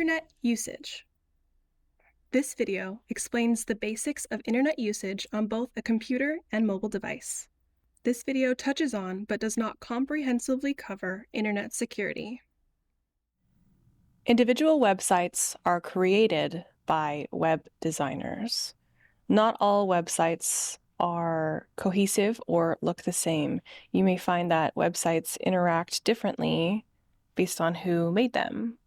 Internet usage. This video explains the basics of internet usage on both a computer and mobile device. This video touches on but does not comprehensively cover internet security. Individual websites are created by web designers. Not all websites are cohesive or look the same. You may find that websites interact differently based on who made them.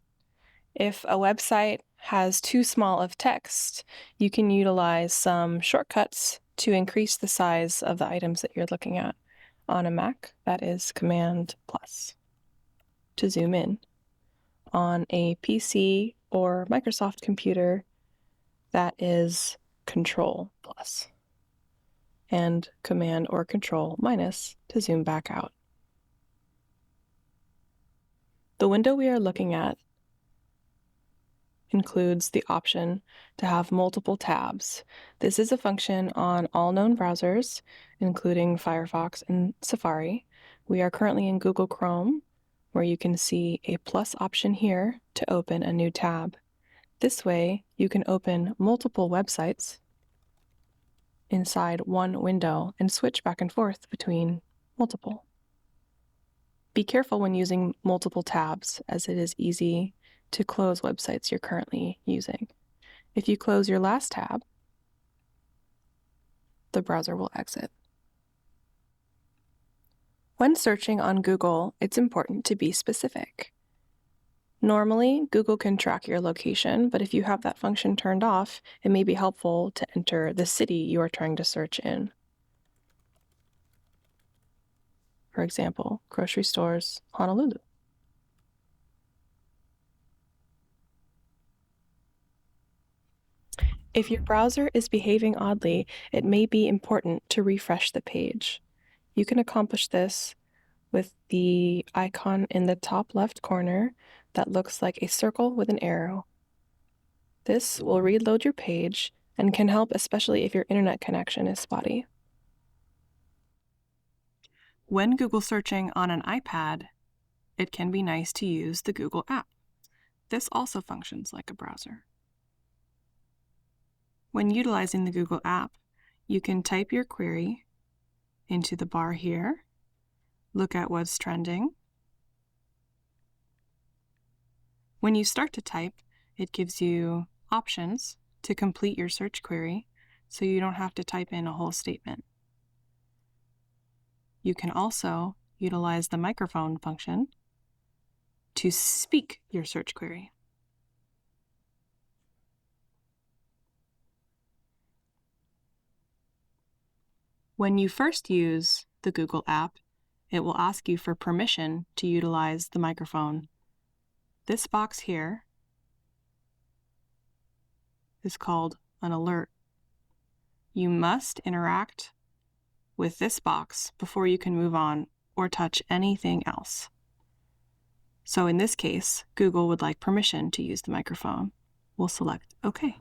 If a website has too small of text, you can utilize some shortcuts to increase the size of the items that you're looking at. On a Mac, that is Command plus to zoom in. On a PC or Microsoft computer, that is Control plus and Command or Control minus to zoom back out. The window we are looking at includes the option to have multiple tabs. This is a function on all known browsers, including Firefox and Safari. We are currently in Google Chrome, where you can see a plus option here to open a new tab. This way, you can open multiple websites inside one window and switch back and forth between multiple. Be careful when using multiple tabs, as it is easy to close websites you're currently using. If you close your last tab, the browser will exit. When searching on Google, it's important to be specific. Normally, Google can track your location, but if you have that function turned off, it may be helpful to enter the city you are trying to search in. For example, grocery stores, Honolulu. If your browser is behaving oddly, it may be important to refresh the page. You can accomplish this with the icon in the top left corner that looks like a circle with an arrow. This will reload your page and can help especially if your internet connection is spotty. When Google searching on an iPad, it can be nice to use the Google app. This also functions like a browser. When utilizing the Google app, you can type your query into the bar here, look at what's trending. When you start to type, it gives you options to complete your search query, so you don't have to type in a whole statement. You can also utilize the microphone function to speak your search query. When you first use the Google app, it will ask you for permission to utilize the microphone. This box here is called an alert. You must interact with this box before you can move on or touch anything else. So in this case, Google would like permission to use the microphone. We'll select OK.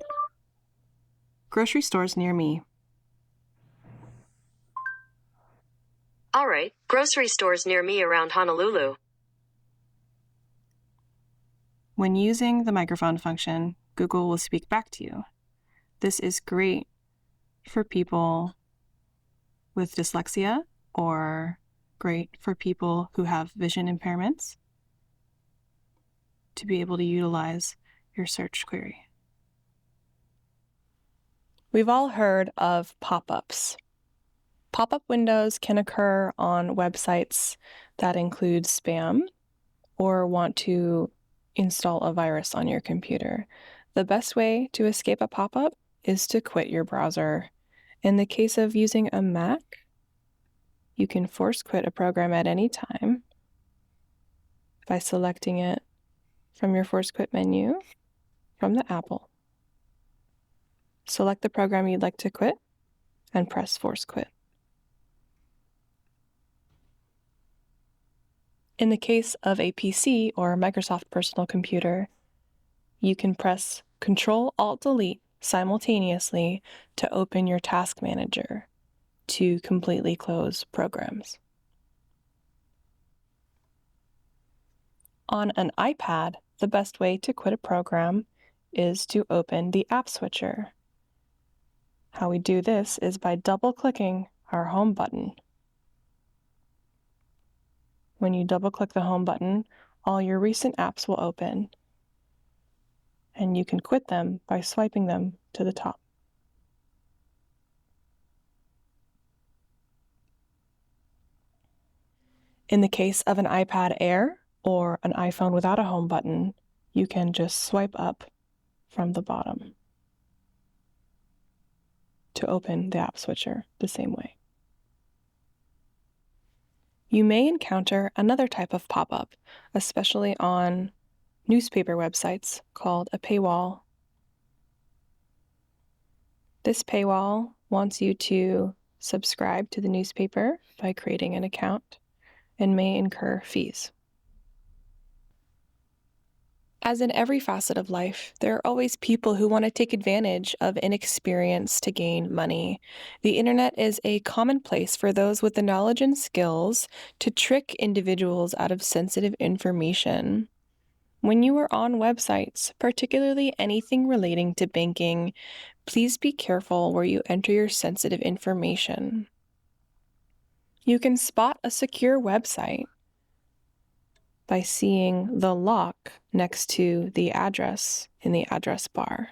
Grocery stores near me. All right, grocery stores near me around Honolulu. When using the microphone function, Google will speak back to you. This is great for people with dyslexia or great for people who have vision impairments to be able to utilize your search query. We've all heard of pop-ups. Pop-up windows can occur on websites that include spam or want to install a virus on your computer. The best way to escape a pop-up is to quit your browser. In the case of using a Mac, you can force quit a program at any time by selecting it from your force quit menu from the Apple. Select the program you'd like to quit and press force quit. In the case of a PC or Microsoft Personal Computer, you can press Ctrl-Alt-Delete simultaneously to open your task manager to completely close programs. On an iPad, the best way to quit a program is to open the app switcher. How we do this is by double-clicking our home button. When you double-click the home button, all your recent apps will open, and you can quit them by swiping them to the top. In the case of an iPad Air or an iPhone without a home button, you can just swipe up from the bottom to open the app switcher the same way. You may encounter another type of pop-up, especially on newspaper websites, called a paywall. This paywall wants you to subscribe to the newspaper by creating an account and may incur fees. As in every facet of life, there are always people who want to take advantage of inexperience to gain money. The internet is a common place for those with the knowledge and skills to trick individuals out of sensitive information. When you are on websites, particularly anything relating to banking, please be careful where you enter your sensitive information. You can spot a secure website by seeing the lock next to the address in the address bar.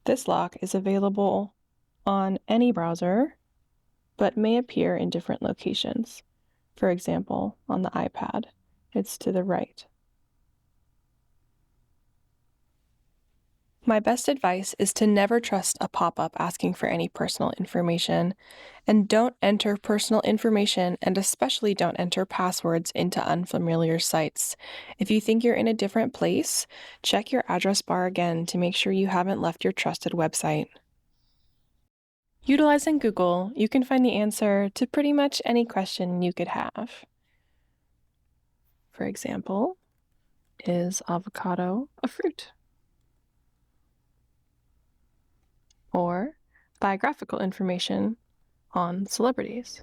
This lock is available on any browser, but may appear in different locations. For example, on the iPad, it's to the right. My best advice is to never trust a pop-up asking for any personal information, and don't enter personal information, and especially don't enter passwords into unfamiliar sites. If you think you're in a different place, check your address bar again to make sure you haven't left your trusted website. Utilizing Google, you can find the answer to pretty much any question you could have. For example, is avocado a fruit? Or biographical information on celebrities.